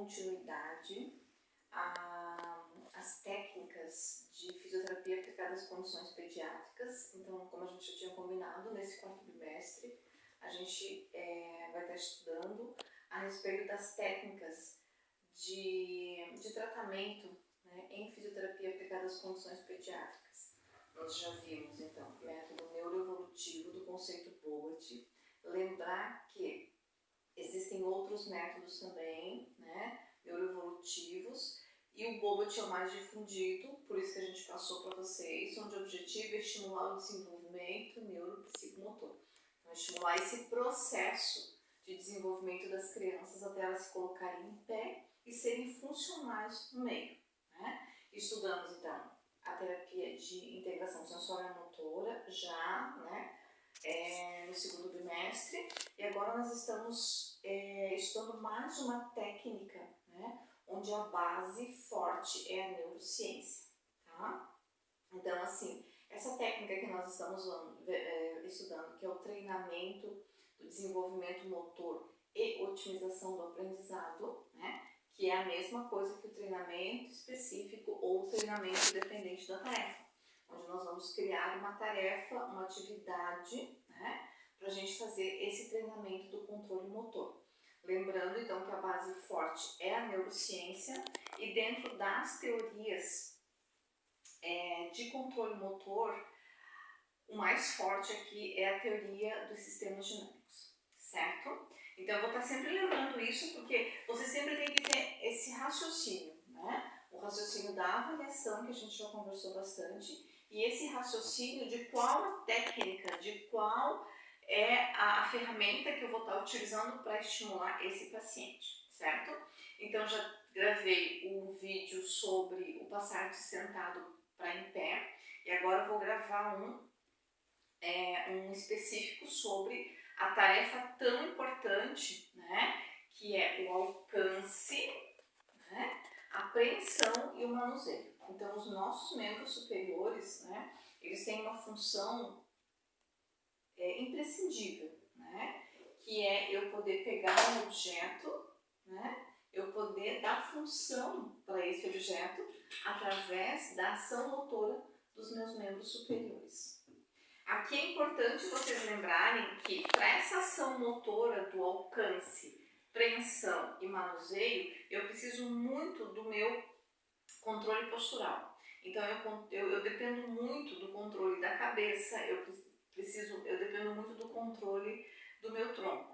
continuidade às técnicas de fisioterapia aplicada às condições pediátricas. Então, como a gente já tinha combinado, nesse quarto bimestre, a gente vai estar estudando a respeito das técnicas de tratamento, né, em fisioterapia aplicada às condições pediátricas. Nós já vimos, então, o método neuroevolutivo do conceito Boat. Lembrar que existem outros métodos também, né, neuroevolutivos, e o Bobat é o mais difundido, por isso que a gente passou para vocês, onde o objetivo é estimular o desenvolvimento neuropsicomotor. Então, estimular esse processo de desenvolvimento das crianças até elas se colocarem em pé e serem funcionais no meio, né? Estudamos, então, a terapia de integração sensório-motora já, né, no segundo bimestre, e agora nós estamos estudando mais uma técnica, né, onde a base forte é a neurociência, tá? Então, assim, essa técnica que nós estamos estudando, que é o treinamento do desenvolvimento motor e otimização do aprendizado, né, que é a mesma coisa que o treinamento específico ou treinamento dependente da tarefa, onde nós vamos criar uma tarefa, uma atividade, né, para a gente fazer esse treinamento do controle motor. Lembrando, então, que a base forte é a neurociência, e dentro das teorias de controle motor, o mais forte aqui é a teoria dos sistemas dinâmicos, certo? Então, eu vou estar sempre lembrando isso, porque você sempre tem que ter esse raciocínio, né? O raciocínio da avaliação, que a gente já conversou bastante, e esse raciocínio de qual a técnica, de qual é a ferramenta que eu vou estar utilizando para estimular esse paciente, certo? Então, já gravei um vídeo sobre o passar de sentado para em pé, e agora eu vou gravar um específico sobre a tarefa tão importante, né, que é o alcance, né, a apreensão e o manuseio. Então, os nossos membros superiores, né, eles têm uma função imprescindível, né, que é eu poder pegar um objeto, né, eu poder dar função para esse objeto através da ação motora dos meus membros superiores. Aqui é importante vocês lembrarem que para essa ação motora do alcance, preensão e manuseio, eu preciso muito do meu controle postural. Então eu dependo muito do controle da cabeça, eu dependo muito do controle do meu tronco.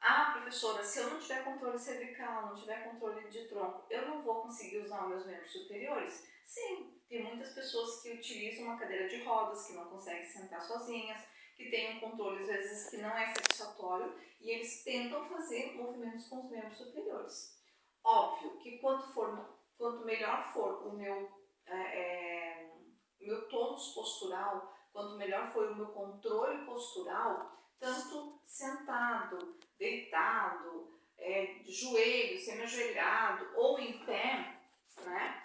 Ah, professora, se eu não tiver controle cervical, não tiver controle de tronco, eu não vou conseguir usar os meus membros superiores? Sim, tem muitas pessoas que utilizam uma cadeira de rodas, que não conseguem sentar sozinhas, que têm um controle às vezes que não é satisfatório, e eles tentam fazer movimentos com os membros superiores. Óbvio que quanto melhor for o meu tônus postural, quanto melhor for o meu controle postural, tanto sentado, deitado, de joelho, semi-ajoelhado ou em pé, né,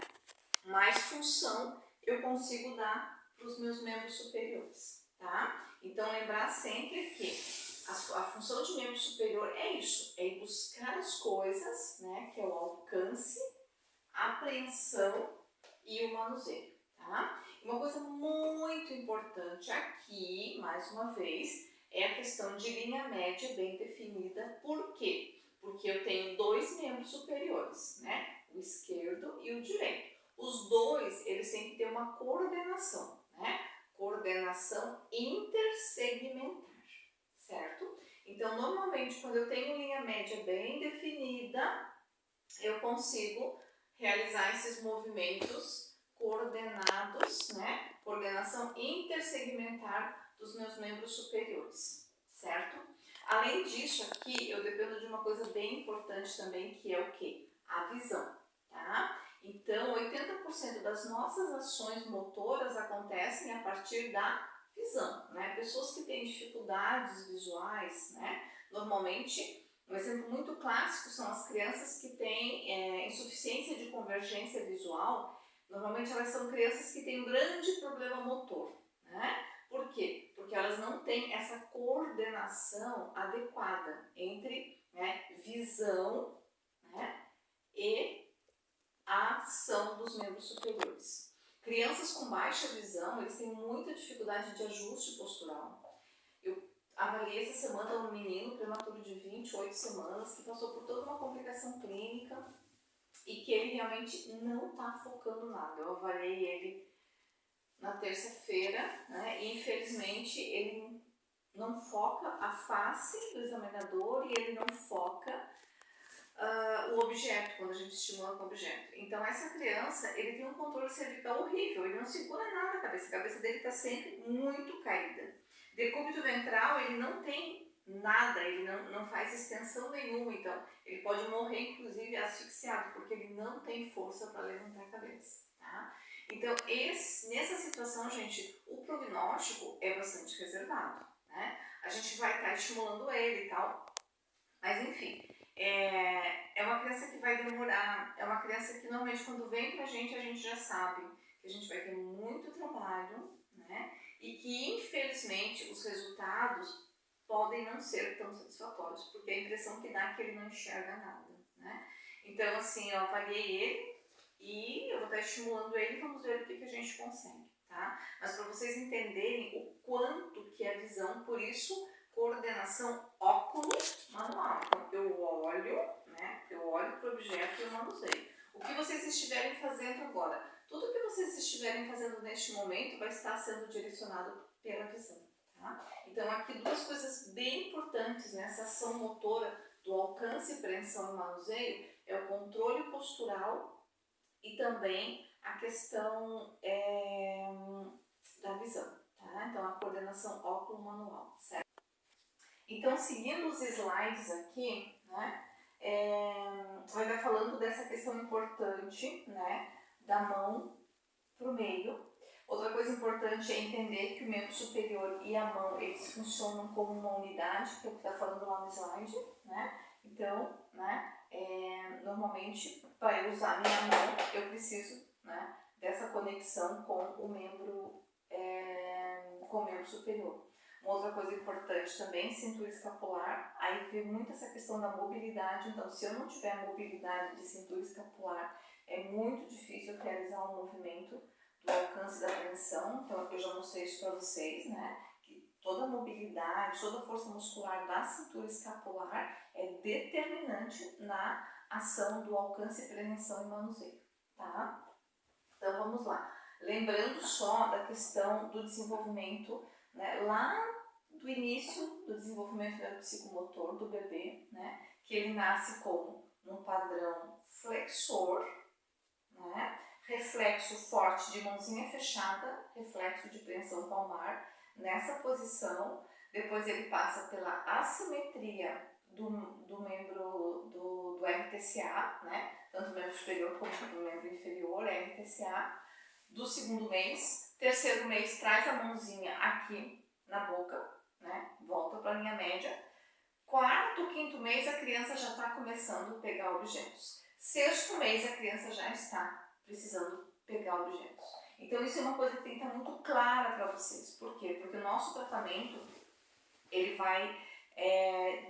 mais função eu consigo dar para os meus membros superiores, tá? Então, lembrar sempre que a função de membro superior é isso, é ir buscar as coisas, né, que é o alcance, a apreensão e o manuseio, tá? Uma coisa muito importante aqui, mais uma vez, é a questão de linha média bem definida. Por quê? Porque eu tenho dois membros superiores, né? O esquerdo e o direito. Os dois, eles têm que ter uma coordenação, né? Coordenação intersegmentar, certo? Então, normalmente, quando eu tenho linha média bem definida, eu consigo realizar esses movimentos coordenados, né? Coordenação intersegmentar dos meus membros superiores, certo? Além disso, aqui eu dependo de uma coisa bem importante também, que é o quê? A visão, tá? Então, 80% das nossas ações motoras acontecem a partir da visão, né? Pessoas que têm dificuldades visuais, né? Normalmente, um exemplo muito clássico são as crianças que têm insuficiência de convergência visual. Normalmente elas são crianças que têm um grande problema motor, né? Por quê? Porque elas não têm essa coordenação adequada entre, né, visão, né, dos membros superiores. Crianças com baixa visão, eles têm muita dificuldade de ajuste postural. Eu avaliei essa semana um menino prematuro de 28 semanas que passou por toda uma complicação clínica e que ele realmente não está focando nada. Eu avaliei ele na terça-feira, né, e infelizmente ele não foca a face do examinador e ele não foca o objeto, quando a gente estimula com o objeto. Então essa criança, ele tem um controle cervical horrível, ele não segura nada a cabeça dele está sempre muito caída. Decúbito ventral, ele não tem nada, ele não faz extensão nenhuma, então ele pode morrer inclusive asfixiado, porque ele não tem força para levantar a cabeça, tá? Então nessa situação, gente, o prognóstico é bastante reservado, né? A gente vai estar estimulando ele e tal, mas enfim, é uma criança que vai demorar, é uma criança que normalmente quando vem pra gente, a gente já sabe que a gente vai ter muito trabalho, né? E que infelizmente os resultados podem não ser tão satisfatórios, porque a impressão que dá é que ele não enxerga nada, né? Então assim, eu avaliei ele e eu vou estar estimulando ele e vamos ver o que a gente consegue, tá? Mas para vocês entenderem o quanto que é a visão, por isso coordenação óculo-manual. Então eu olho, né? Eu olho para o objeto e eu manuseio. O que vocês estiverem fazendo agora, tudo que vocês estiverem fazendo neste momento vai estar sendo direcionado pela visão, tá? Então aqui duas coisas bem importantes nessa ação motora do alcance, preensão e manuseio é o controle postural e também a questão da visão, tá? Então a coordenação óculo-manual, certo? Então, seguindo os slides aqui, né, vai estar falando dessa questão importante, né, da mão para o meio. Outra coisa importante é entender que o membro superior e a mão, eles funcionam como uma unidade, que é o que está falando lá no slide, né? Então, né, normalmente, para eu usar a minha mão, eu preciso, né, dessa conexão com o membro superior. Uma outra coisa importante também, cintura escapular, aí vem muito essa questão da mobilidade, então se eu não tiver mobilidade de cintura escapular, é muito difícil realizar um movimento do alcance da preensão, então eu já mostrei isso para vocês, né, que toda a mobilidade, toda a força muscular da cintura escapular é determinante na ação do alcance, preensão e manuseio, tá? Então vamos lá, lembrando só da questão do desenvolvimento, né, lá do início do desenvolvimento neuropsicomotor do bebê, né, que ele nasce como um padrão flexor, né, reflexo forte de mãozinha fechada, reflexo de preensão palmar, nessa posição, depois ele passa pela assimetria do membro do RTCA, né, tanto do membro superior como do membro inferior, RTCA, do segundo mês. Terceiro mês traz a mãozinha aqui na boca, né? Volta para a linha média. Quarto, quinto mês a criança já está começando a pegar objetos. Sexto mês a criança já está precisando pegar objetos. Então isso é uma coisa que tem que estar muito clara para vocês. Por quê? Porque o nosso tratamento ele vai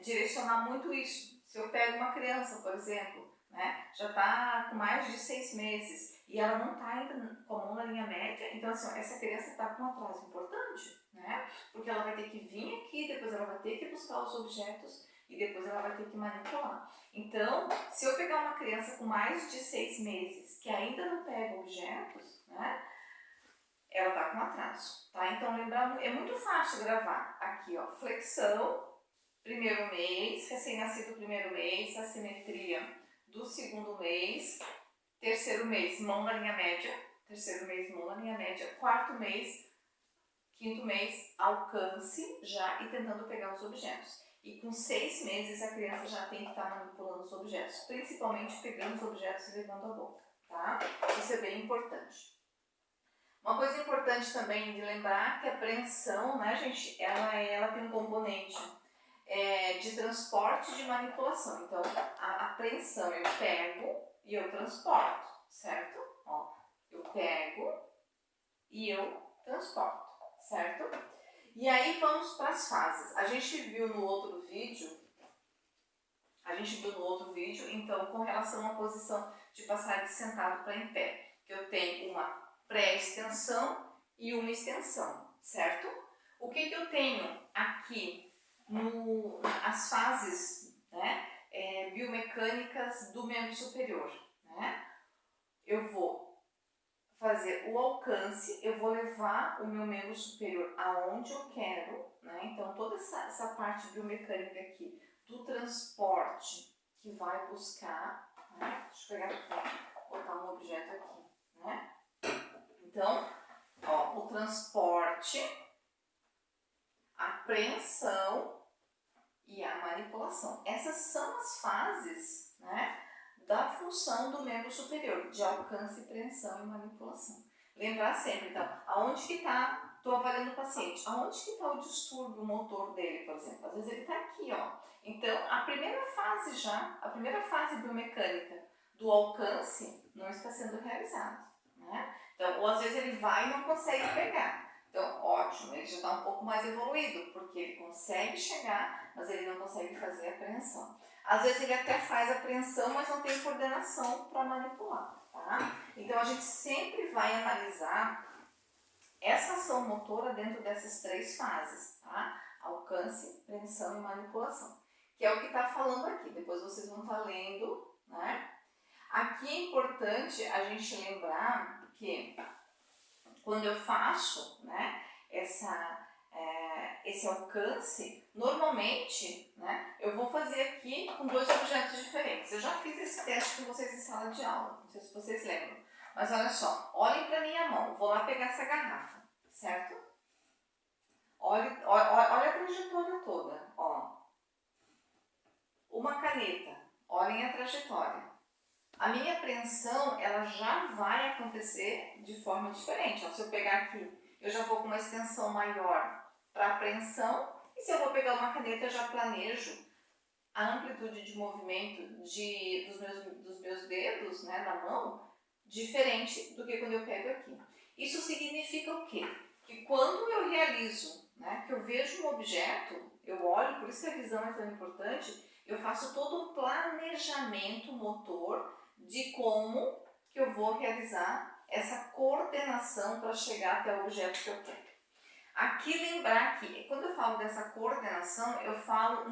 direcionar muito isso. Se eu pego uma criança, por exemplo, né, já está com mais de 6 meses e ela não está ainda com a mão na linha média, então assim, essa criança está com um atraso importante, né, porque ela vai ter que vir aqui, depois ela vai ter que buscar os objetos e depois ela vai ter que manipular. Então, se eu pegar uma criança com mais de 6 meses que ainda não pega objetos, né, ela está com atraso, tá? Então, lembrar, é muito fácil gravar aqui, ó, flexão, primeiro mês, recém-nascido primeiro mês, assimetria do segundo mês, terceiro mês, mão na linha média, terceiro mês, mão na linha média, quarto mês, quinto mês, alcance já e tentando pegar os objetos. E com 6 meses a criança já tem que estar manipulando os objetos, principalmente pegando os objetos e levando a boca, tá? Isso é bem importante. Uma coisa importante também de lembrar que a preensão, né, gente, ela tem um componente de transporte e de manipulação. Então, a preensão eu pego e eu transporto, certo? Ó, eu pego e eu transporto, certo? E aí vamos para as fases. A gente viu no outro vídeo, então, com relação à posição de passar de sentado para em pé, que eu tenho uma pré-extensão e uma extensão, certo? O que eu tenho aqui as fases, né, biomecânicas do membro superior, né? Eu vou fazer o alcance, eu vou levar o meu membro superior aonde eu quero, né? Então toda essa parte biomecânica aqui do transporte que vai buscar, né? Deixa eu botar um objeto aqui, né? Então, ó, o transporte, a apreensão e a manipulação. Essas são as fases, né, da função do membro superior, de alcance, apreensão e manipulação. Lembrar sempre, então, aonde que está, estou avaliando o paciente, aonde que está o distúrbio motor dele, por exemplo. Às vezes ele está aqui, ó. Então, a primeira fase biomecânica do alcance não está sendo realizada, né? Então, ou às vezes ele vai e não consegue pegar. Então, ótimo, ele já está um pouco mais evoluído, porque ele consegue chegar, mas ele não consegue fazer a apreensão. Às vezes ele até faz a apreensão, mas não tem coordenação para manipular, tá? Então, a gente sempre vai analisar essa ação motora dentro dessas três fases, tá? Alcance, apreensão e manipulação, que é o que está falando aqui. Depois vocês vão estar lendo, né? Aqui é importante a gente lembrar que quando eu faço, né, esse alcance, normalmente, né, eu vou fazer aqui com dois objetos diferentes. Eu já fiz esse teste com vocês em sala de aula, não sei se vocês lembram. Mas olha só, olhem para minha mão, vou lá pegar essa garrafa, certo? Olha a trajetória toda, ó. Uma caneta, olhem a trajetória. A minha apreensão, ela já vai acontecer de forma diferente. Ó, se eu pegar aqui, eu já vou com uma extensão maior para apreensão, e se eu vou pegar uma caneta, eu já planejo a amplitude de movimento dos meus dedos, né, na mão, diferente do que quando eu pego aqui. Isso significa o quê? Que quando eu realizo, né, que eu vejo um objeto, eu olho, por isso que a visão é tão importante, eu faço todo um planejamento motor de como que eu vou realizar essa coordenação para chegar até o objeto que eu quero. Aqui lembrar que, quando eu falo dessa coordenação, eu falo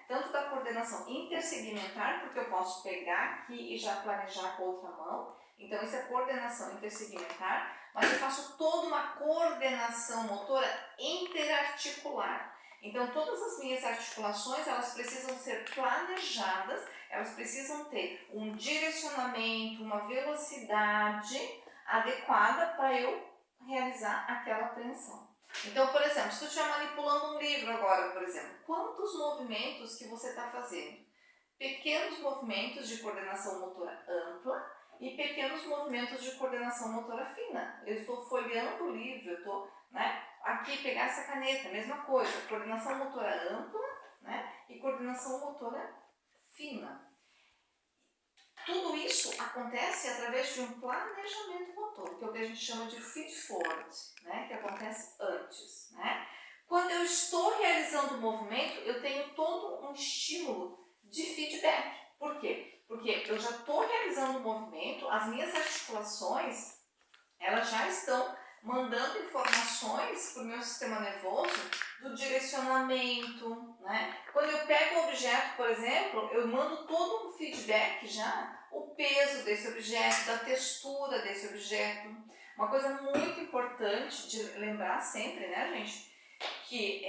tanto da coordenação intersegmentar, porque eu posso pegar aqui e já planejar com a outra mão, então isso é coordenação intersegmentar, mas eu faço toda uma coordenação motora interarticular. Então todas as minhas articulações, elas precisam ser planejadas, elas precisam ter um direcionamento, uma velocidade adequada para eu realizar aquela apreensão. Então, por exemplo, se tu estiver manipulando um livro agora, por exemplo, quantos movimentos que você está fazendo? Pequenos movimentos de coordenação motora ampla e pequenos movimentos de coordenação motora fina. Eu estou folheando o livro, eu estou, né, aqui pegar essa caneta, mesma coisa, coordenação motora ampla, né, e coordenação motora fina. Tudo isso acontece através de um planejamento motor, que é o que a gente chama de feed-forward, né? Que acontece antes, né? Quando eu estou realizando o movimento, eu tenho todo um estímulo de feedback. Por quê? Porque eu já estou realizando o movimento, as minhas articulações, elas já estão mandando informações para o meu sistema nervoso do direcionamento, né? Quando eu pego o objeto, por exemplo, eu mando todo um feedback já, o peso desse objeto, da textura desse objeto. Uma coisa muito importante de lembrar sempre, né, gente? Que,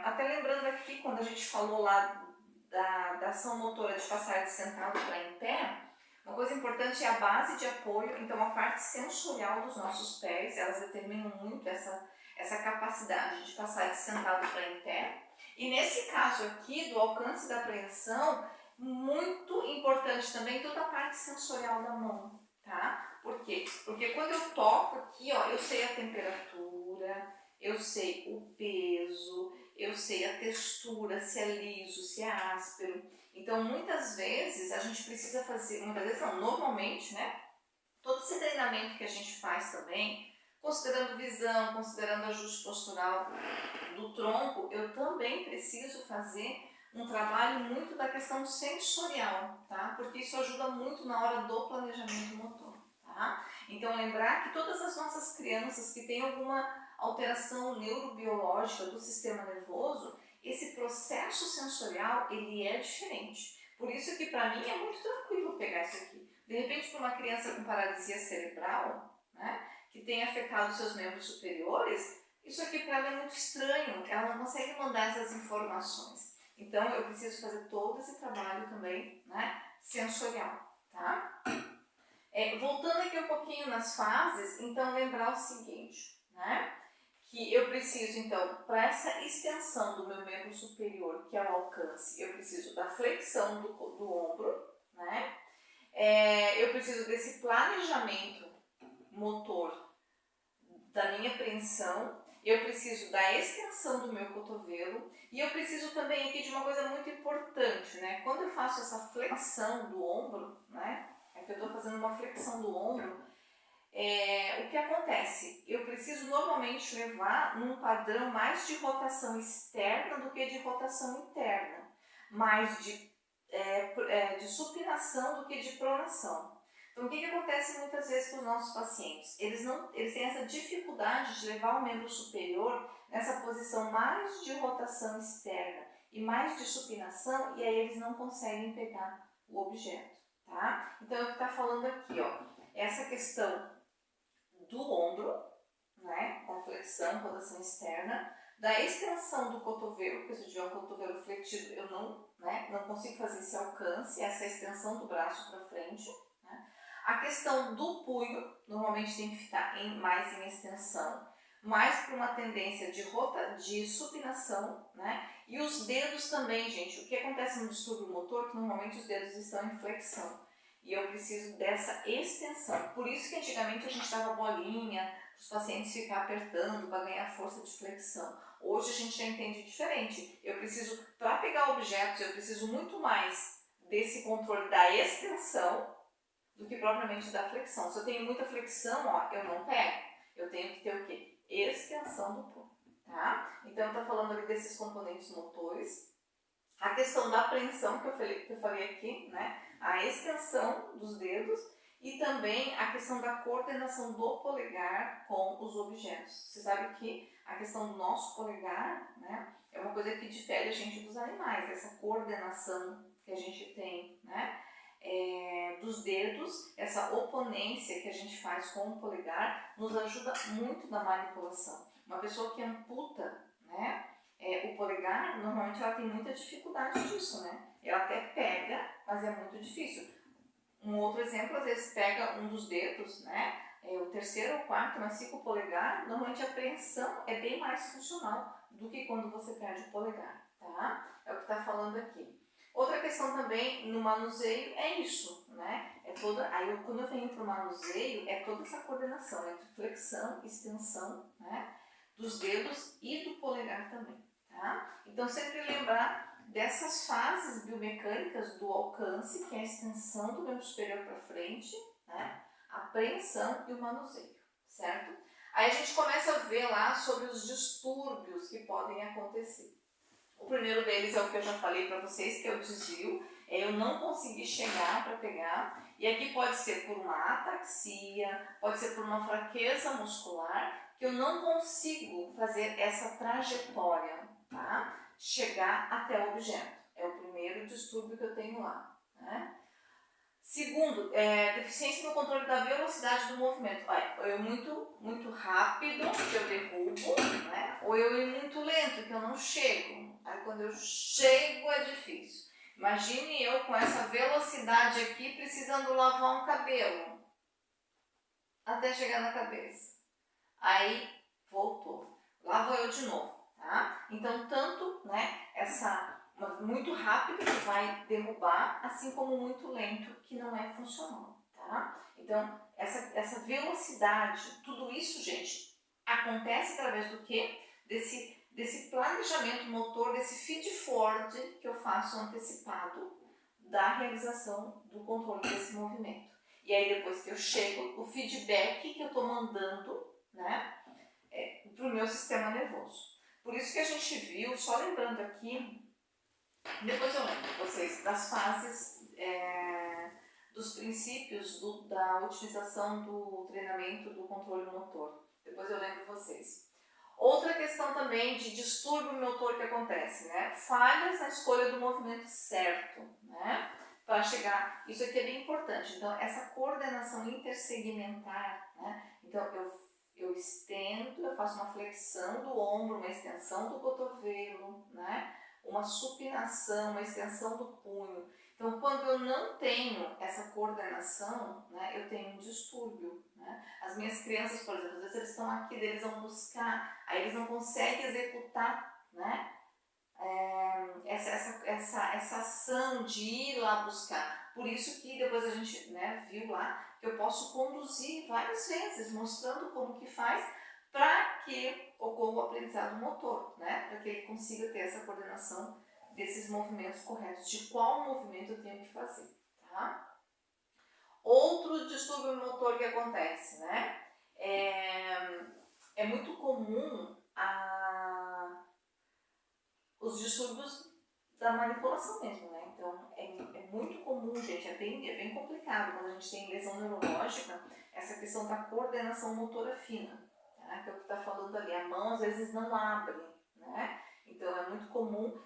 até lembrando aqui, quando a gente falou lá da ação motora de passar de sentado para em pé, uma coisa importante é a base de apoio, então a parte sensorial dos nossos pés, elas determinam muito essa capacidade de passar de sentado para em pé. E nesse caso aqui, do alcance da apreensão, muito importante também toda a parte sensorial da mão, tá? Por quê? Porque quando eu toco aqui, ó, eu sei a temperatura, eu sei o peso, eu sei a textura, se é liso, se é áspero. Então, muitas vezes, a gente precisa fazer, muitas vezes não, normalmente, né? Todo esse treinamento que a gente faz também, considerando visão, considerando ajuste postural do tronco, eu também preciso fazer um trabalho muito da questão sensorial, tá? Porque isso ajuda muito na hora do planejamento motor, tá? tá? Então lembrar que todas as nossas crianças que têm alguma alteração neurobiológica do sistema nervoso, esse processo sensorial, ele é diferente. Por isso que para mim é muito tranquilo pegar isso aqui. De repente, para uma criança com paralisia cerebral, né, que tem afetado seus membros superiores, isso aqui para ela é muito estranho, ela não consegue mandar essas informações. Então eu preciso fazer todo esse trabalho também, né, sensorial, tá? Voltando aqui um pouquinho nas fases, então lembrar o seguinte, né? Que eu preciso, então, para essa extensão do meu membro superior, que é o alcance, eu preciso da flexão do ombro, né? Eu preciso desse planejamento motor da minha apreensão, eu preciso da extensão do meu cotovelo e eu preciso também aqui de uma coisa muito importante, né? Quando eu faço essa flexão do ombro, né? Que eu estou fazendo uma flexão do ombro, o que acontece? Eu preciso normalmente levar num padrão mais de rotação externa do que de rotação interna, mais de supinação do que de pronação. Então o que acontece muitas vezes com os nossos pacientes? Eles têm essa dificuldade de levar o membro superior nessa posição mais de rotação externa e mais de supinação, e aí eles não conseguem pegar o objeto. Tá? Então, é o que está falando aqui, ó, essa questão do ombro, né, da flexão, rotação externa, da extensão do cotovelo, porque se eu tiver um cotovelo fletido, eu não consigo fazer esse alcance, essa extensão do braço para frente. Né? A questão do punho, normalmente tem que ficar mais em extensão, mais para uma tendência de supinação, né? E os dedos também, gente. O que acontece no distúrbio motor? Que normalmente os dedos estão em flexão. E eu preciso dessa extensão. Por isso que antigamente a gente dava bolinha, os pacientes ficar apertando para ganhar força de flexão. Hoje a gente já entende diferente. Eu preciso, para pegar objetos, eu preciso muito mais desse controle da extensão do que propriamente da flexão. Se eu tenho muita flexão, ó, eu não pego. Eu tenho que ter o quê? Extensão do punho, tá? Então, está falando ali desses componentes motores. A questão da apreensão que eu falei aqui, né? A extensão dos dedos e também a questão da coordenação do polegar com os objetos. Você sabe que a questão do nosso polegar, né? É uma coisa que difere a gente dos animais, essa coordenação que a gente tem, né? Dos dedos, essa oponência que a gente faz com o polegar nos ajuda muito na manipulação. Uma pessoa que amputa, né, o polegar, normalmente ela tem muita dificuldade disso, né? Ela até pega, mas é muito difícil. Um outro exemplo, às vezes pega um dos dedos, né, o terceiro ou quarto, mas fica o polegar, normalmente a apreensão é bem mais funcional do que quando você perde o polegar, tá? É o que está falando aqui. Outra questão também no manuseio é isso, né? Quando eu venho para o manuseio, é toda essa coordenação entre flexão, extensão, né, dos dedos e do polegar também, tá? Então sempre lembrar dessas fases biomecânicas do alcance, que é a extensão do membro superior para frente, né, a apreensão e o manuseio, certo? Aí a gente começa a ver lá sobre os distúrbios que podem acontecer. O primeiro deles é o que eu já falei para vocês, que é o desvio, eu não conseguir chegar para pegar, e aqui pode ser por uma ataxia, pode ser por uma fraqueza muscular, que eu não consigo fazer essa trajetória, tá? Chegar até o objeto. É o primeiro distúrbio que eu tenho lá, né? Segundo, deficiência no controle da velocidade do movimento. Ou eu muito rápido, que eu derrubo, né? Ou eu ir muito lento, que eu não chego. Aí quando eu chego é difícil. Imagine eu com essa velocidade aqui precisando lavar um cabelo até chegar na cabeça. Aí voltou. Lá vou eu de novo, tá? Então tanto, né, muito rápido que vai derrubar, assim como muito lento que não é funcional, tá? Então essa velocidade, tudo isso, gente, acontece através do quê? Desse planejamento motor, desse feed forward que eu faço antecipado da realização do controle desse movimento. E aí depois que eu chego, o feedback que eu estou mandando, né, para o meu sistema nervoso. Por isso que a gente viu, só lembrando aqui, depois eu lembro vocês das fases dos princípios da utilização do treinamento do controle motor. Depois eu lembro vocês. Outra questão também de distúrbio motor que acontece, né? Falhas na escolha do movimento certo, né? Para chegar, isso aqui é bem importante. Então, essa coordenação intersegmentar, né? Então, eu estendo, eu faço uma flexão do ombro, uma extensão do cotovelo, né? Uma supinação, uma extensão do punho. Então, quando eu não tenho essa coordenação, né, eu tenho um distúrbio, né? As minhas crianças, por exemplo, às vezes eles estão aqui, eles vão buscar, aí eles não conseguem executar, né, essa ação de ir lá buscar. Por isso que depois a gente, né, viu lá que eu posso conduzir várias vezes, mostrando como que faz para que ocorra o aprendizado motor, né, para que ele consiga ter essa coordenação desses movimentos corretos, de qual movimento eu tenho que fazer, tá? Outro distúrbio motor que acontece, né? É muito comum os distúrbios da manipulação mesmo, né? Então, é muito comum, gente, é bem complicado quando a gente tem lesão neurológica, essa questão da coordenação motora fina, né? Que é o que está falando ali, a mão às vezes não abre, né? Então, é muito comum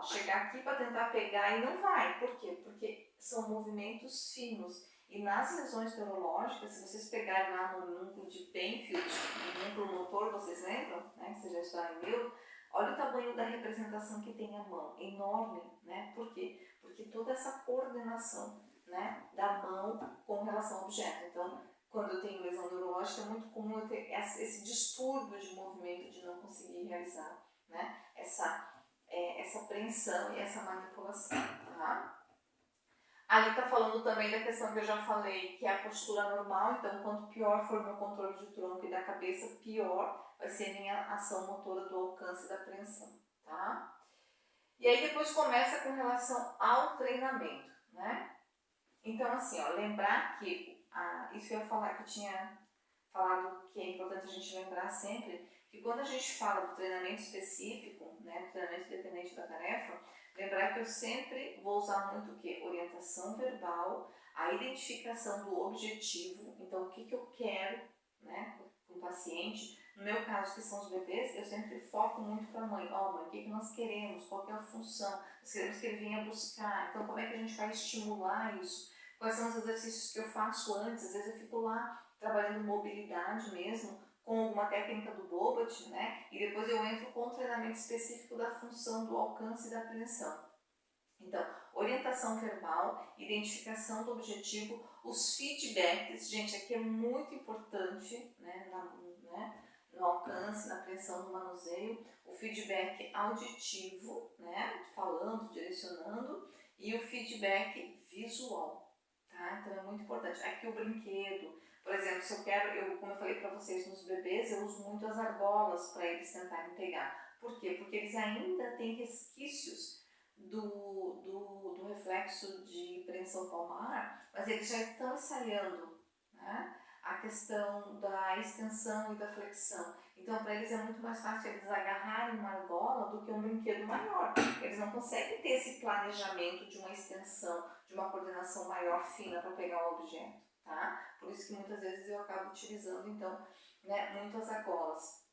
chegar aqui para tentar pegar e não vai. Por quê? Porque são movimentos finos. E nas lesões neurológicas, se vocês pegarem lá no núcleo de Penfield, no núcleo motor, vocês lembram? Né? Que vocês já estudaram em neuro, olha o tamanho da representação que tem a mão, enorme, né? Por quê? Porque toda essa coordenação, né, da mão com relação ao objeto. Então, quando eu tenho lesão neurológica, é muito comum eu ter esse distúrbio de movimento, de não conseguir realizar, né, essa apreensão e essa manipulação, tá? Ali está falando também da questão que eu já falei, que é a postura normal. Então, quanto pior for o meu controle de tronco e da cabeça, pior vai ser a minha ação motora do alcance e da apreensão, tá? E aí depois começa com relação ao treinamento, né? Então, assim, lembrar que, isso que eu ia falar, que eu tinha falado que é importante a gente lembrar sempre, que quando a gente fala do treinamento específico, né, do treinamento independente da tarefa, lembrar que eu sempre vou usar muito o quê? Orientação verbal, a identificação do objetivo, então o que eu quero, né, com o paciente. No meu caso, que são os bebês, eu sempre foco muito para a mãe. Mãe, o que nós queremos? Qual que é a função? Nós queremos que ele venha buscar. Então, como é que a gente vai estimular isso? Quais são os exercícios que eu faço antes? Às vezes eu fico lá trabalhando mobilidade mesmo, com alguma técnica do Bobat, né? E depois eu entro com o treinamento específico da função do alcance e da apreensão. Então, orientação verbal, identificação do objetivo, os feedbacks, gente, aqui é muito importante, né, no alcance, na apreensão, no manuseio, o feedback auditivo, né, falando, direcionando, e o feedback visual, tá? Então é muito importante. Aqui o brinquedo, por exemplo, se eu quero, como eu falei para vocês nos bebês, eu uso muito as argolas para eles tentarem pegar. Por quê? Porque eles ainda têm resquícios do reflexo de preensão palmar, mas eles já estão ensaiando, né, a questão da extensão e da flexão. Então, para eles é muito mais fácil eles agarrarem uma argola do que um brinquedo maior. Eles não conseguem ter esse planejamento de uma extensão, de uma coordenação maior, fina, para pegar o objeto, tá? Por isso que muitas vezes eu acabo utilizando, então, né, muitas argolas.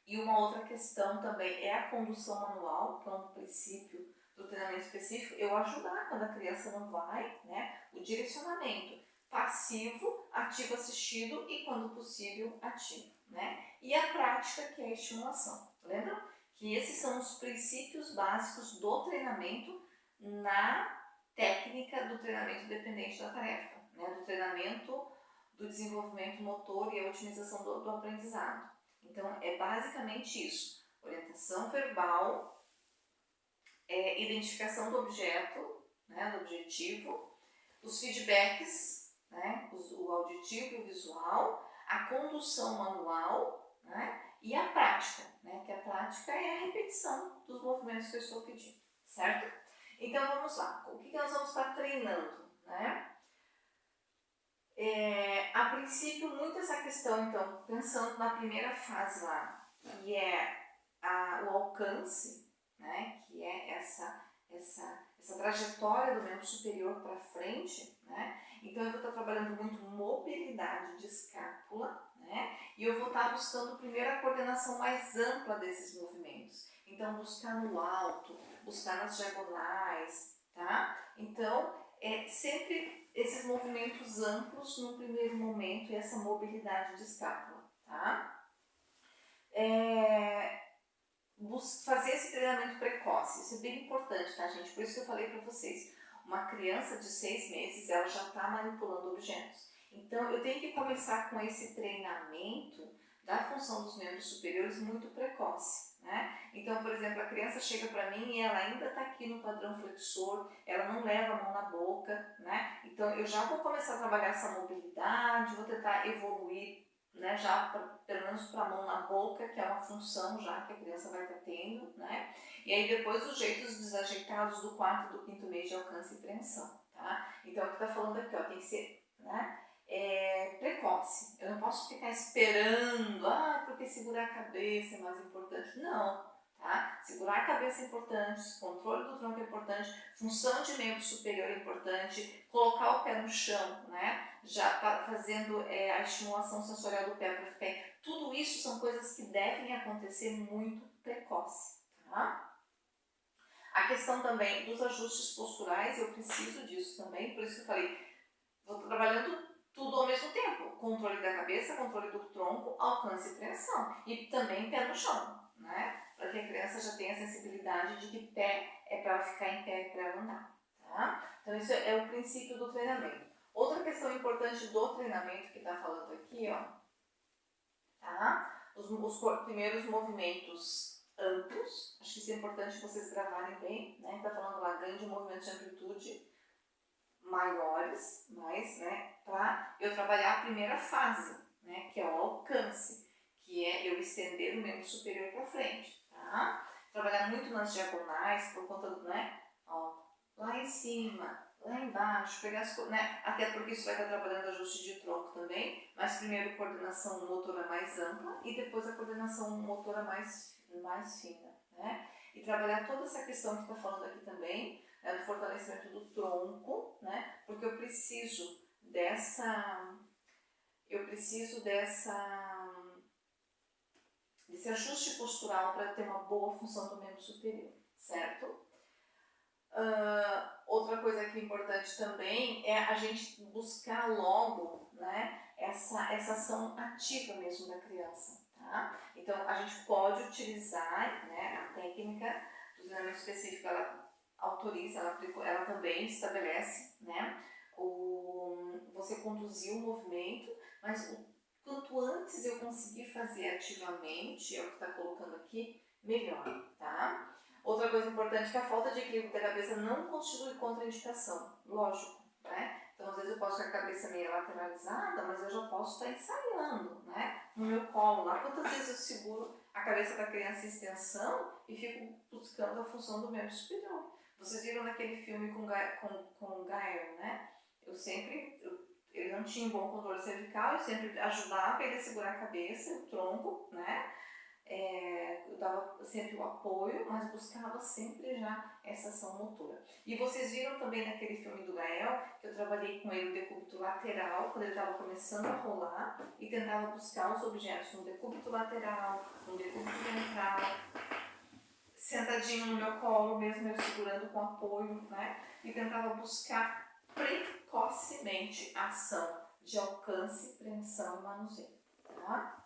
E uma outra questão também é a condução manual, que é um princípio do treinamento específico, eu ajudar quando a criança não vai, né, o direcionamento passivo, ativo assistido e, quando possível, ativo, né? E a prática, que é a estimulação. Lembram? Que esses são os princípios básicos do treinamento na técnica do treinamento dependente da tarefa, né? Do treinamento do desenvolvimento motor e a otimização do aprendizado. Então, é basicamente isso. Orientação verbal, identificação do objeto, né, do objetivo, os feedbacks, né, o auditivo e o visual, a condução manual, né, e a prática, né, que a prática é a repetição dos movimentos que eu estou pedindo, certo? Então, vamos lá. O que nós vamos estar treinando, né? A princípio, muito essa questão, então, pensando na primeira fase lá, que é o alcance, né, que é essa trajetória do membro superior para frente, né? Então eu vou estar trabalhando muito mobilidade de escápula, né? E eu vou estar buscando primeiro a coordenação mais ampla desses movimentos. Então buscar no alto, buscar nas diagonais, tá? Então sempre esses movimentos amplos no primeiro momento e essa mobilidade de escápula, tá? Fazer esse treinamento precoce, isso é bem importante, tá, gente? Por isso que eu falei para vocês, uma criança de 6 meses, ela já está manipulando objetos. Então, eu tenho que começar com esse treinamento da função dos membros superiores muito precoce, né? Então, por exemplo, a criança chega para mim e ela ainda está aqui no padrão flexor, ela não leva a mão na boca, né? Então, eu já vou começar a trabalhar essa mobilidade, vou tentar evoluir, né, já pelo menos para a mão na boca, que é uma função já que a criança vai estar tendo, né? E aí depois os jeitos desajeitados do 4º e do 5º mês de alcance e preensão, tá? Então o que está falando aqui, ó, tem que ser, né, precoce. Eu não posso ficar esperando, porque segurar a cabeça é mais importante. Não, tá? Segurar a cabeça é importante, controle do tronco é importante, função de membro superior é importante, colocar o pé no chão, né? Já fazendo a estimulação sensorial do pé para ficar. Tudo isso são coisas que devem acontecer muito precoce, tá? A questão também dos ajustes posturais, eu preciso disso também, por isso que eu falei, vou trabalhando tudo ao mesmo tempo, controle da cabeça, controle do tronco, alcance e preensão, e também pé no chão, né? Para que a criança já tenha a sensibilidade de que pé é para ela ficar em pé e para ela andar, tá? Então isso é o princípio do treinamento. Outra questão importante do treinamento que está falando aqui, ó, tá? Os primeiros movimentos amplos, acho que isso é importante vocês gravarem bem, né? Está falando lá, ganho de movimentos de amplitude maiores, né? Para eu trabalhar a primeira fase, né? Que é o alcance, que é eu estender o membro superior para frente, tá? Trabalhar muito nas diagonais, por conta do, né? Ó, lá em cima, lá embaixo, pegar as coisas, né? Até porque isso vai estar trabalhando ajuste de tronco também, mas primeiro coordenação motora mais ampla e depois a coordenação motora mais fina, né? E trabalhar toda essa questão que está falando aqui também, né, do fortalecimento do tronco, né? Porque eu preciso desse ajuste postural para ter uma boa função do membro superior, certo? Outra coisa que é importante também é a gente buscar logo, né, essa ação ativa mesmo da criança, tá? Então a gente pode utilizar, né, a técnica do treinamento específico, ela autoriza, ela também estabelece, né, você conduzir o movimento, mas o quanto antes eu conseguir fazer ativamente, é o que está colocando aqui, melhor, tá? Outra coisa importante é que a falta de equilíbrio da cabeça não constitui contraindicação, lógico, né? Então, às vezes eu posso ter a cabeça meio lateralizada, mas eu já posso estar ensaiando, né? No meu colo lá, quantas vezes eu seguro a cabeça da criança em extensão e fico buscando a função do membro superior. Vocês viram naquele filme com o Gael, né? Ele não tinha um bom controle cervical, eu sempre ajudava ele a segurar a cabeça, o tronco, né? Eu dava sempre o apoio, mas buscava sempre já essa ação motora. E vocês viram também naquele filme do Gael, que eu trabalhei com ele o decúbito lateral, quando ele estava começando a rolar, e tentava buscar os objetos no decúbito lateral, no decúbito ventral, sentadinho no meu colo, mesmo eu segurando com apoio, né? E tentava buscar precocemente a ação de alcance, preensão e manuseio, tá?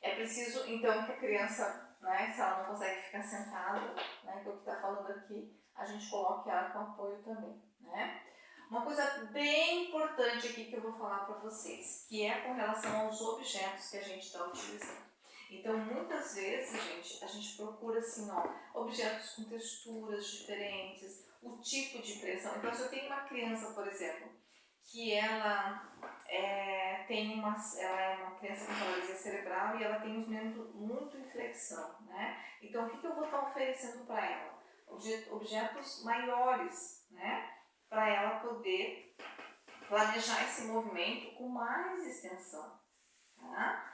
É preciso, então, que a criança, né, se ela não consegue ficar sentada, né, que é o que está falando aqui, a gente coloque ela com apoio também, né? Uma coisa bem importante aqui que eu vou falar para vocês, que é com relação aos objetos que a gente está utilizando. Então, muitas vezes, gente, a gente procura, assim, ó, objetos com texturas diferentes, o tipo de pressão. Então, se eu tenho uma criança, por exemplo, que ela ela é uma criança com paralisia cerebral e ela tem os membros muito em flexão, né? Então, o que eu vou estar oferecendo para ela? Objetos maiores, né? Para ela poder planejar esse movimento com mais extensão, tá?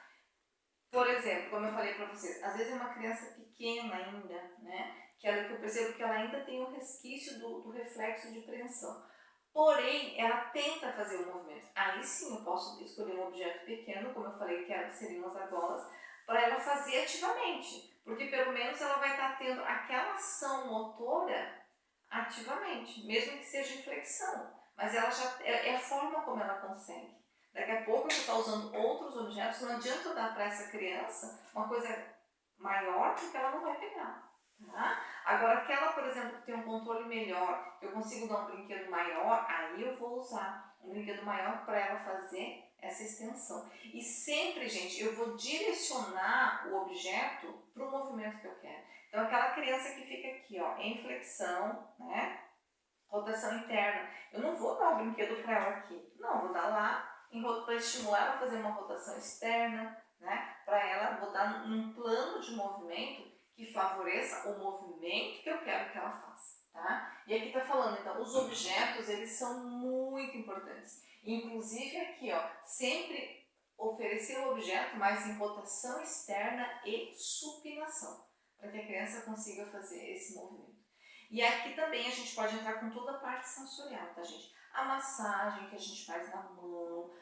Por exemplo, como eu falei para vocês, às vezes é uma criança pequena ainda, né? que eu percebo que ela ainda tem o resquício do reflexo de preensão. Porém, ela tenta fazer o movimento. Aí sim eu posso escolher um objeto pequeno, como eu falei que seriam as argolas, para ela fazer ativamente. Porque pelo menos ela vai estar tendo aquela ação motora ativamente, mesmo que seja em flexão. Mas ela já é a forma como ela consegue. Daqui a pouco eu vou estar usando outros objetos, não adianta eu dar para essa criança uma coisa maior porque ela não vai pegar. Tá? Agora, aquela, por exemplo, que tem um controle melhor, eu consigo dar um brinquedo maior, aí eu vou usar um brinquedo maior para ela fazer essa extensão. E sempre, gente, eu vou direcionar o objeto para o movimento que eu quero. Então, aquela criança que fica aqui, ó, em flexão, né? Rotação interna. Eu não vou dar o brinquedo para ela aqui. Não, vou dar lá para estimular ela a fazer uma rotação externa, né? Para ela, vou dar num plano de movimento que favoreça o movimento que eu quero que ela faça, tá? E aqui está falando, então, os objetos, eles são muito importantes. Inclusive aqui, ó, sempre oferecer o objeto, mas em rotação externa e supinação, para que a criança consiga fazer esse movimento. E aqui também a gente pode entrar com toda a parte sensorial, tá, gente? A massagem que a gente faz na mão,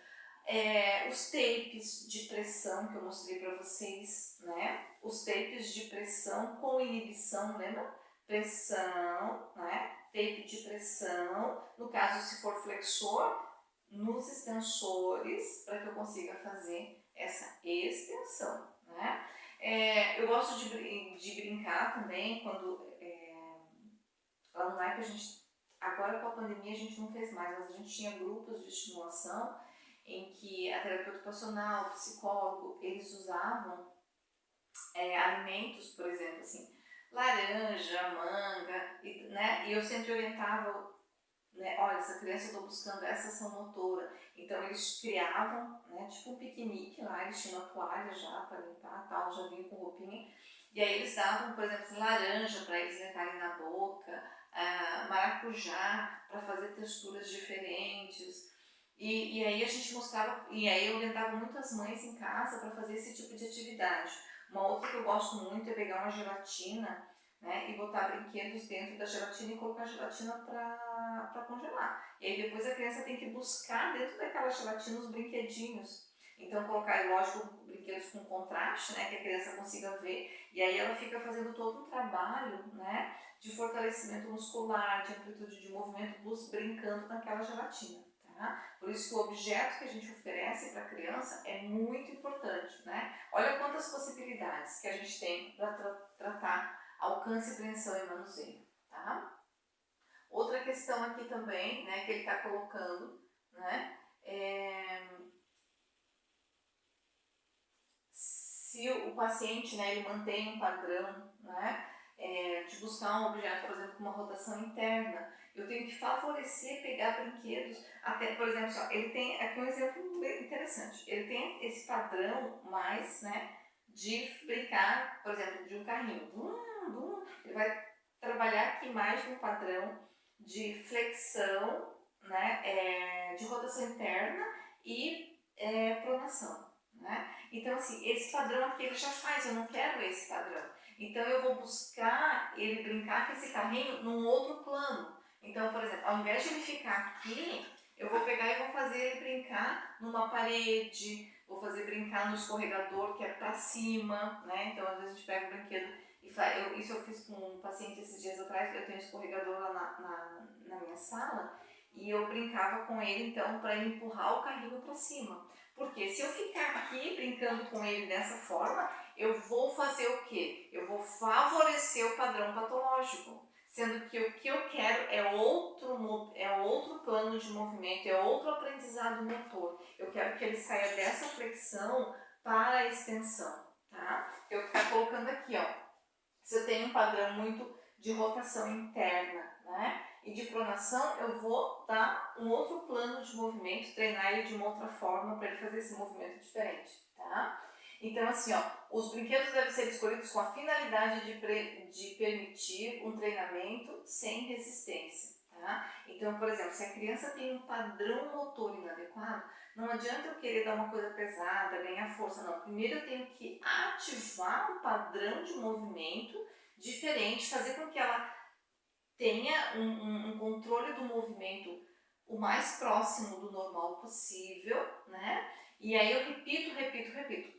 os tapes de pressão que eu mostrei para vocês, né? Os tapes de pressão com inibição, lembra? Pressão, né? Tape de pressão, no caso se for flexor, nos extensores, para que eu consiga fazer essa extensão, né? Eu gosto de brincar também quando lá no NAIP a gente, agora com a pandemia a gente não fez mais, mas a gente tinha grupos de estimulação em que a terapeuta ocupacional, o psicólogo, eles usavam alimentos, por exemplo, assim, laranja, manga, né? E eu sempre orientava, né, olha, essa criança eu estou buscando essa ação motora. Então eles criavam, né, tipo um piquenique lá, eles tinham uma toalha já para limpar, tal, já vinha com roupinha. E aí eles davam, por exemplo, assim, laranja para eles levarem na boca, maracujá para fazer texturas diferentes. E aí a gente mostrava, e aí eu orientava muitas mães em casa para fazer esse tipo de atividade. Uma outra que eu gosto muito é pegar uma gelatina, né, e botar brinquedos dentro da gelatina e colocar a gelatina para congelar. E aí depois a criança tem que buscar dentro daquela gelatina os brinquedinhos. Então colocar, lógico, brinquedos com contraste, né, que a criança consiga ver. E aí ela fica fazendo todo um trabalho, né, de fortalecimento muscular, de amplitude de movimento, brincando naquela gelatina. Tá? Por isso que o objeto que a gente oferece para a criança é muito importante. Né? Olha quantas possibilidades que a gente tem para tratar alcance, preensão e manuseio. Tá? Outra questão aqui também, né, que ele está colocando, né, se o paciente, né, ele mantém um padrão, né, de buscar um objeto, por exemplo, com uma rotação interna, eu tenho que favorecer pegar brinquedos, até, por exemplo, ele tem aqui um exemplo interessante, ele tem esse padrão mais, né, de brincar, por exemplo, de um carrinho, ele vai trabalhar aqui mais no padrão de flexão, né, de rotação interna e pronação, né? Então, assim, esse padrão aqui ele já faz, eu não quero esse padrão. Então, eu vou buscar ele brincar com esse carrinho num outro plano. Então, por exemplo, ao invés de ele ficar aqui, eu vou pegar e vou fazer ele brincar numa parede, vou fazer brincar no escorregador que é pra cima, né? Então, às vezes a gente pega o brinquedo e faz. Isso eu fiz com um paciente esses dias atrás, eu tenho um escorregador lá na minha sala, e eu brincava com ele, então, para ele empurrar o carrinho para cima. Porque se eu ficar aqui brincando com ele dessa forma, eu vou fazer o quê? Eu vou favorecer o padrão patológico. Sendo que o que eu quero é outro plano de movimento, é outro aprendizado motor. Eu quero que ele saia dessa flexão para a extensão. Tá? Eu vou ficar colocando aqui, ó. Se eu tenho um padrão muito de rotação interna, né, e de pronação, eu vou dar um outro plano de movimento, treinar ele de uma outra forma para ele fazer esse movimento diferente, tá? Então, assim, ó, os brinquedos devem ser escolhidos com a finalidade de permitir um treinamento sem resistência, tá? Então, por exemplo, se a criança tem um padrão motor inadequado, não adianta eu querer dar uma coisa pesada, ganhar força, não. Primeiro eu tenho que ativar um padrão de movimento diferente, fazer com que ela tenha um controle do movimento o mais próximo do normal possível, né? E aí eu repito.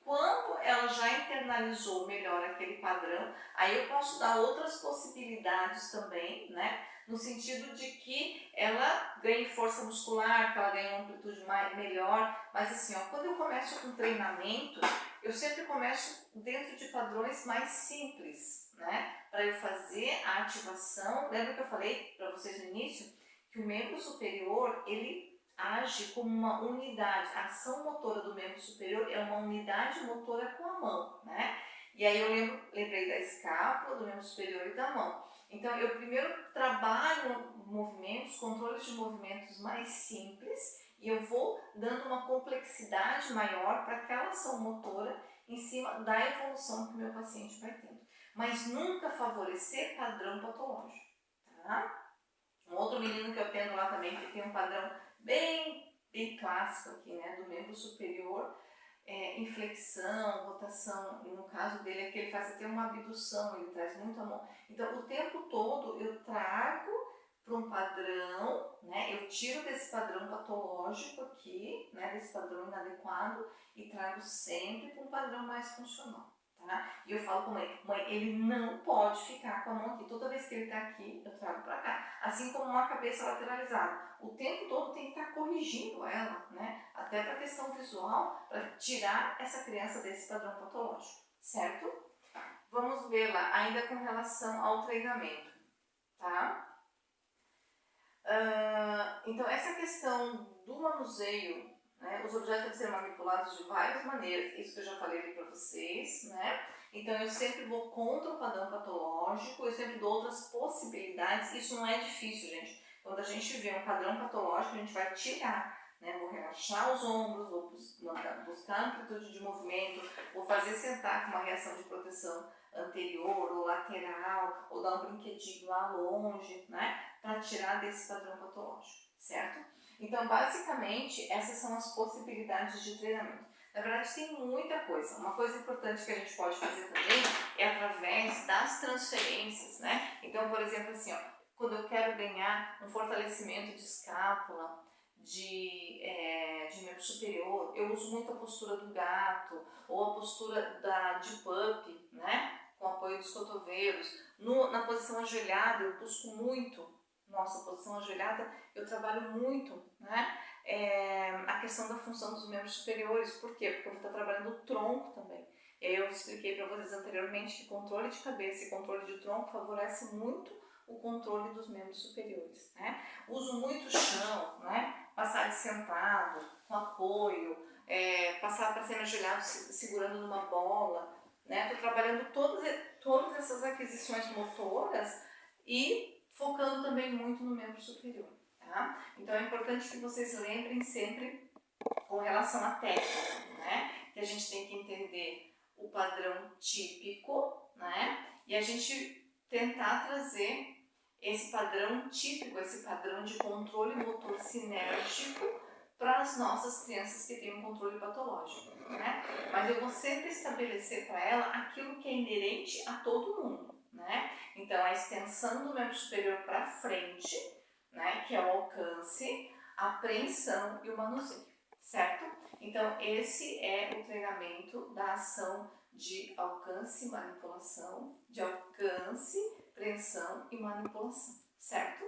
Quando ela já internalizou melhor aquele padrão, aí eu posso dar outras possibilidades também, né? No sentido de que ela ganhe força muscular, que ela ganhe uma amplitude melhor. Mas assim, ó, quando eu começo com treinamento, eu sempre começo dentro de padrões mais simples, né? Para eu fazer a ativação. Lembra que eu falei para vocês no início que o membro superior, ele age como uma unidade. A ação motora do membro superior é uma unidade motora com a mão, né? E aí eu lembrei da escápula, do membro superior e da mão. Então eu primeiro trabalho movimentos, controles de movimentos mais simples, e eu vou dando uma complexidade maior para aquela ação motora em cima da evolução que o meu paciente vai tendo. Mas nunca favorecer padrão patológico, tá? Um outro menino que eu atendo lá também, que tem um padrão bem clássico aqui, né, do membro superior, inflexão, rotação, e no caso dele é que ele faz até uma abdução, ele traz muito a mão. Então, o tempo todo eu trago para um padrão, né, eu tiro desse padrão patológico aqui, né, desse padrão inadequado, e trago sempre para um padrão mais funcional. Tá? E eu falo com a mãe, ele não pode ficar com a mão aqui. Toda vez que ele está aqui, eu trago para cá. Assim como uma cabeça lateralizada. O tempo todo tem que estar corrigindo ela, né? Até para a questão visual, para tirar essa criança desse padrão patológico, certo? Vamos ver lá, ainda com relação ao treinamento, tá? Então, essa questão do manuseio, né, os objetos devem ser manipulados de várias maneiras, isso que eu já falei ali para vocês, né? Então eu sempre vou contra o padrão patológico, eu sempre dou outras possibilidades, isso não é difícil, gente. Quando a gente vê um padrão patológico, a gente vai tirar, né? Vou relaxar os ombros, vou buscar amplitude de movimento, vou fazer sentar com uma reação de proteção anterior ou lateral, ou dar um brinquedinho lá longe, né? Para tirar desse padrão patológico, certo? Então, basicamente, essas são as possibilidades de treinamento. Na verdade, tem muita coisa. Uma coisa importante que a gente pode fazer também é através das transferências, né? Então, por exemplo, assim, ó, quando eu quero ganhar um fortalecimento de escápula, de membro superior, eu uso muito a postura do gato ou a postura de pup, né? Com apoio dos cotovelos. Na posição ajoelhada, eu busco muito. Nossa, posição ajoelhada, eu trabalho muito, né? A questão da função dos membros superiores. Por quê? Porque eu vou estar trabalhando o tronco também. Eu expliquei para vocês anteriormente que controle de cabeça e controle de tronco favorece muito o controle dos membros superiores, né? Uso muito o chão, né? Passar de sentado, com apoio, passar para cima ajoelhado, segurando numa bola, né? Estou trabalhando todas essas aquisições motoras e focando também muito no membro superior, tá? Então é importante que vocês lembrem sempre com relação à técnica, né? Que a gente tem que entender o padrão típico, né? E a gente tentar trazer esse padrão típico, esse padrão de controle motor sinérgico para as nossas crianças que têm um controle patológico, né? Mas eu vou sempre estabelecer para ela aquilo que é inerente a todo mundo, né? Então, a extensão do membro superior para frente, né? Que é o alcance, a apreensão e o manuseio, certo? Então, esse é o treinamento da ação de alcance e manipulação, de alcance, preensão e manipulação, certo?